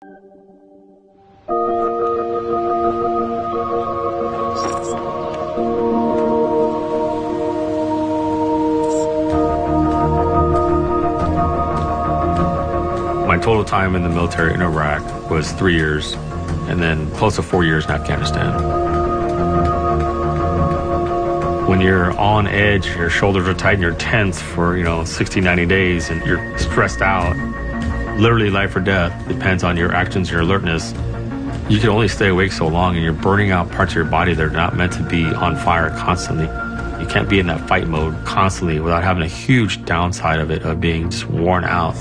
My total time in the military in Iraq was 3 years, and then close to 4 years in Afghanistan. When you're on edge, your shoulders are tight and you're tense for, 60, 90 days, and you're stressed out, literally life or death, depends on your actions, your alertness. You can only stay awake so long, and you're burning out parts of your body that are not meant to be on fire constantly. You can't be in that fight mode constantly without having a huge downside of it, of being just worn out.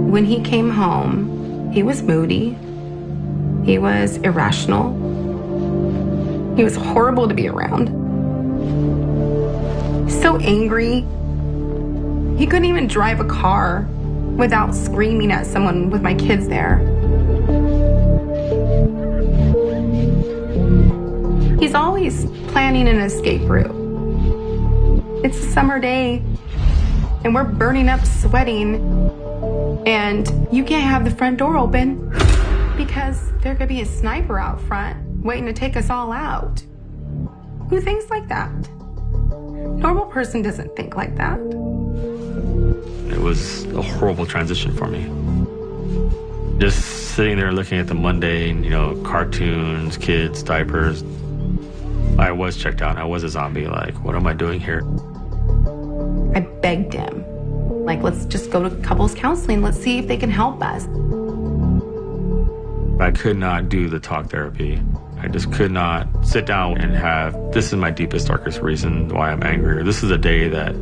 When he came home, he was moody. He was irrational. He was horrible to be around. So angry. He couldn't even drive a car without screaming at someone with my kids there. He's always planning an escape route. It's a summer day, and we're burning up sweating. And you can't have the front door open because there could be a sniper out front waiting to take us all out. Who thinks like that? Normal person doesn't think like that. It was a horrible transition for me. Just sitting there looking at the mundane, cartoons, kids, diapers. I was checked out. I was a zombie. Like, what am I doing here? I begged him. Like, let's just go to couples counseling. Let's see if they can help us. I could not do the talk therapy. I just could not sit down and have, this is my deepest, darkest reason why I'm angry, or this is the day that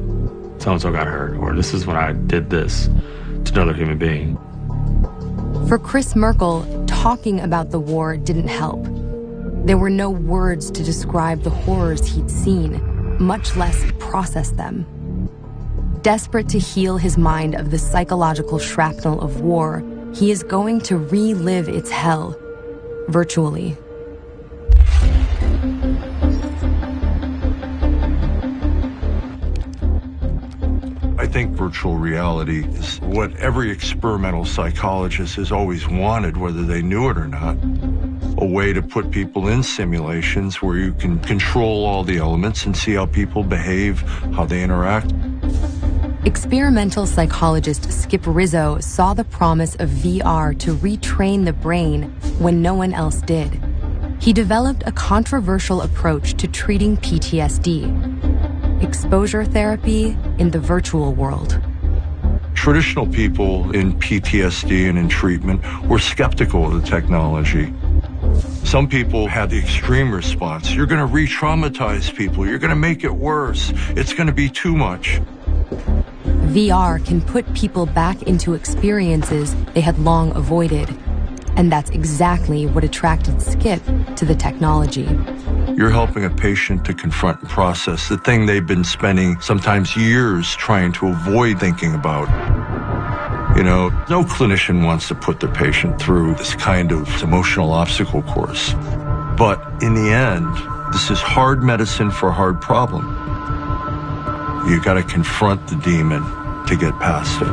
so-and-so got hurt, or this is when I did this to another human being. For Chris Merkel, talking about the war didn't help. There were no words to describe the horrors he'd seen, much less process them. Desperate to heal his mind of the psychological shrapnel of war, he is going to relive its hell, virtually. I think virtual reality is what every experimental psychologist has always wanted, whether they knew it or not. A way to put people in simulations where you can control all the elements and see how people behave, how they interact. Experimental psychologist Skip Rizzo saw the promise of VR to retrain the brain when no one else did. He developed a controversial approach to treating PTSD: exposure therapy in the virtual world. Traditional people in PTSD and in treatment were skeptical of the technology. Some people had the extreme response. You're going to re-traumatize people. You're going to make it worse. It's going to be too much. VR can put people back into experiences they had long avoided. And that's exactly what attracted Skip to the technology. You're helping a patient to confront and process the thing they've been spending sometimes years trying to avoid thinking about. No clinician wants to put their patient through this kind of emotional obstacle course. But in the end, this is hard medicine for a hard problem. You got to confront the demon to get past it.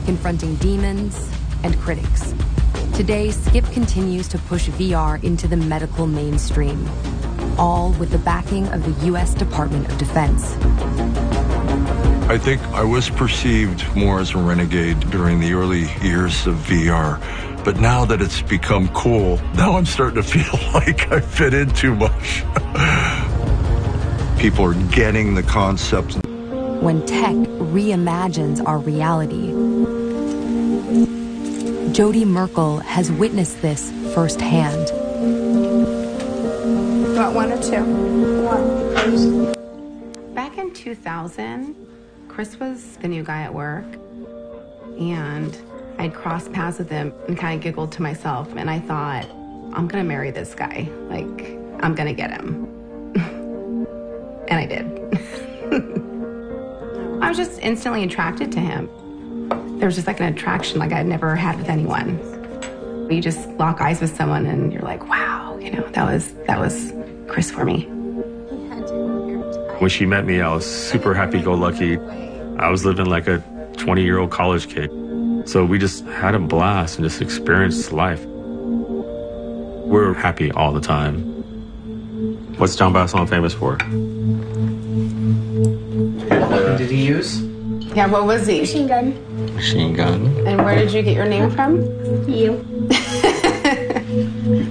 Confronting demons and critics. Today, Skip continues to push VR into the medical mainstream, all with the backing of the U.S. Department of Defense. I think I was perceived more as a renegade during the early years of VR. But now that it's become cool, now I'm starting to feel like I fit in too much. People are getting the concept. When tech reimagines our reality, Jody Merkel has witnessed this firsthand. You want one or two? One, please. Back in 2000, Chris was the new guy at work, and I'd crossed paths with him and kind of giggled to myself, and I thought, I'm gonna marry this guy. Like, I'm gonna get him. And I did. I was just instantly attracted to him. There was just like an attraction like I'd never had with anyone. You just lock eyes with someone and you're like, wow, you know, that was Chris for me. When she met me, I was super happy-go-lucky. I was living like a 20-year-old college kid. So we just had a blast and just experienced life. We're happy all the time. What's John Bassalon famous for? What did he use? Yeah, what was he? Machine gun. Machine gun. And where did you get your name from? You.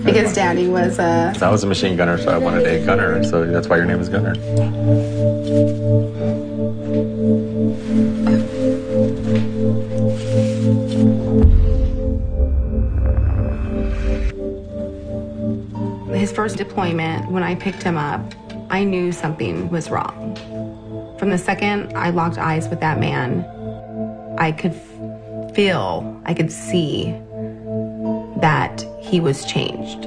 Because Daddy was a... I was a machine gunner, so I wanted a gunner, so that's why your name is Gunner. His first deployment, when I picked him up, I knew something was wrong. From the second I locked eyes with that man, I could feel, I could see that he was changed.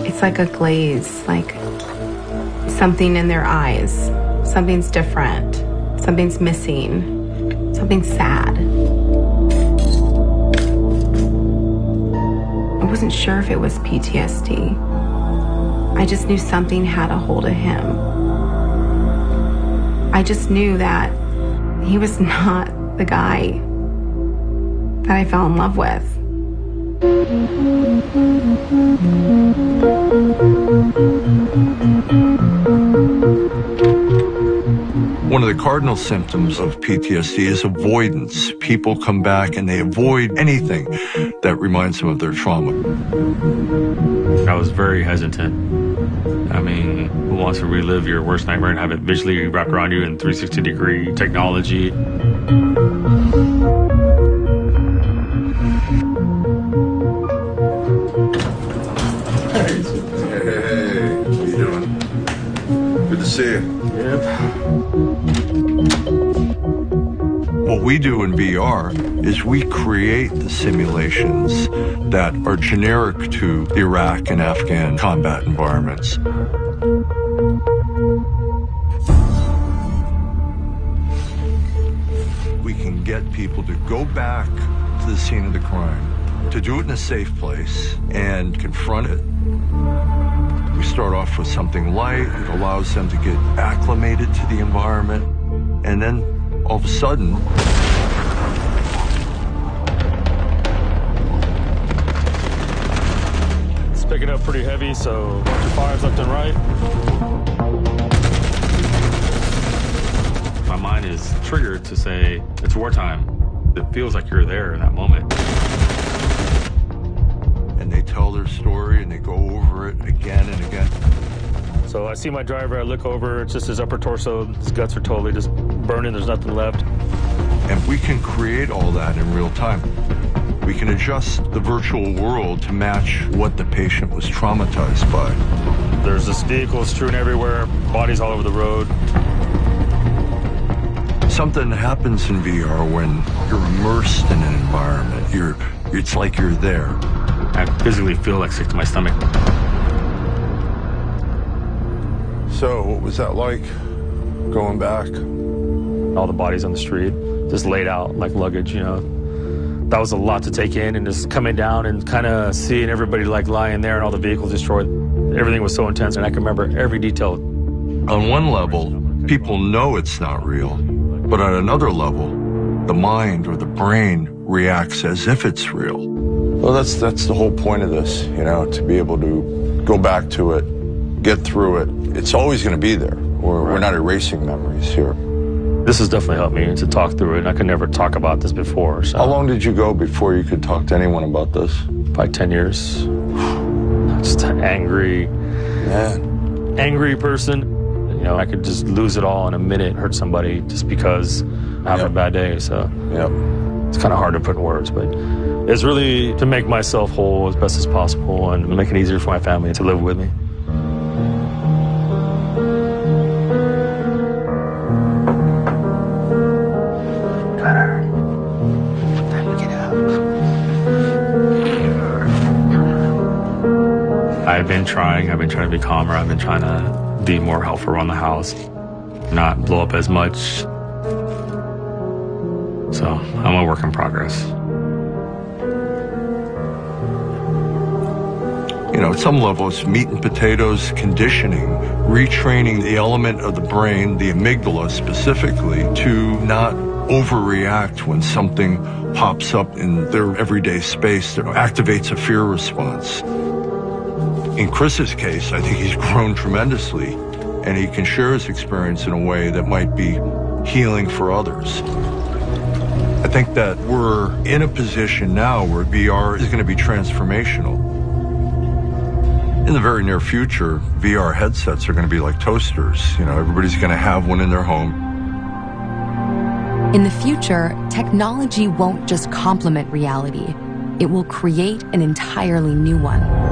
It's like a glaze, like something in their eyes. Something's different. Something's missing. Something's sad. I wasn't sure if it was PTSD. I just knew something had a hold of him. I just knew that he was not the guy that I fell in love with. One of the cardinal symptoms of PTSD is avoidance. People come back and they avoid anything that reminds them of their trauma. I was very hesitant. I mean, who wants to relive your worst nightmare and have it visually wrapped around you in 360-degree technology? Hey, how you doing? Good to see you. Yep. What we do in VR is we create the simulations that are generic to Iraq and Afghan combat environments. We can get people to go back to the scene of the crime, to do it in a safe place and confront it. We start off with something light. It allows them to get acclimated to the environment. And then all of a sudden, It's picking up pretty heavy, so watch your fires left and right. My mind is triggered to say, it's wartime. It feels like you're there in that moment. and they tell their story and they go over it again and again. So I see my driver, I look over, it's just his upper torso, his guts are totally just burning, there's nothing left. And we can create all that in real time. We can adjust the virtual world to match what the patient was traumatized by. There's this vehicle strewn everywhere, bodies all over the road. Something happens in VR when you're immersed in an environment. It's like you're there. I physically feel like sick to my stomach. So, what was that like, going back? All the bodies on the street, just laid out like luggage, you know. That was a lot to take in, and just coming down and kind of seeing everybody like lying there and all the vehicles destroyed. Everything was so intense, and I can remember every detail. On one level, people know it's not real, but on another level, the mind or the brain reacts as if it's real. Well, that's the whole point of this, you know, to be able to go back to it, get through it. It's always going to be there. We're not erasing memories here. This has definitely helped me to talk through it, and I could never talk about this before. So. How long did you go before you could talk to anyone about this? Probably 10 years. Just an angry person. You know, I could just lose it all in a minute, hurt somebody just because I'm having a bad day. So it's kind of hard to put in words, but it's really to make myself whole as best as possible and make it easier for my family to live with me. been trying to be calmer. I've been trying to be more helpful around the house, not blow up as much. So I'm a work in progress. You know, at some level, it's meat and potatoes conditioning, retraining the element of the brain, the amygdala specifically, to not overreact when something pops up in their everyday space that activates a fear response. In Chris's case, I think he's grown tremendously, and he can share his experience in a way that might be healing for others. I think that we're in a position now where VR is going to be transformational. In the very near future, VR headsets are going to be like toasters. You know, everybody's going to have one in their home. In the future, technology won't just complement reality. It will create an entirely new one.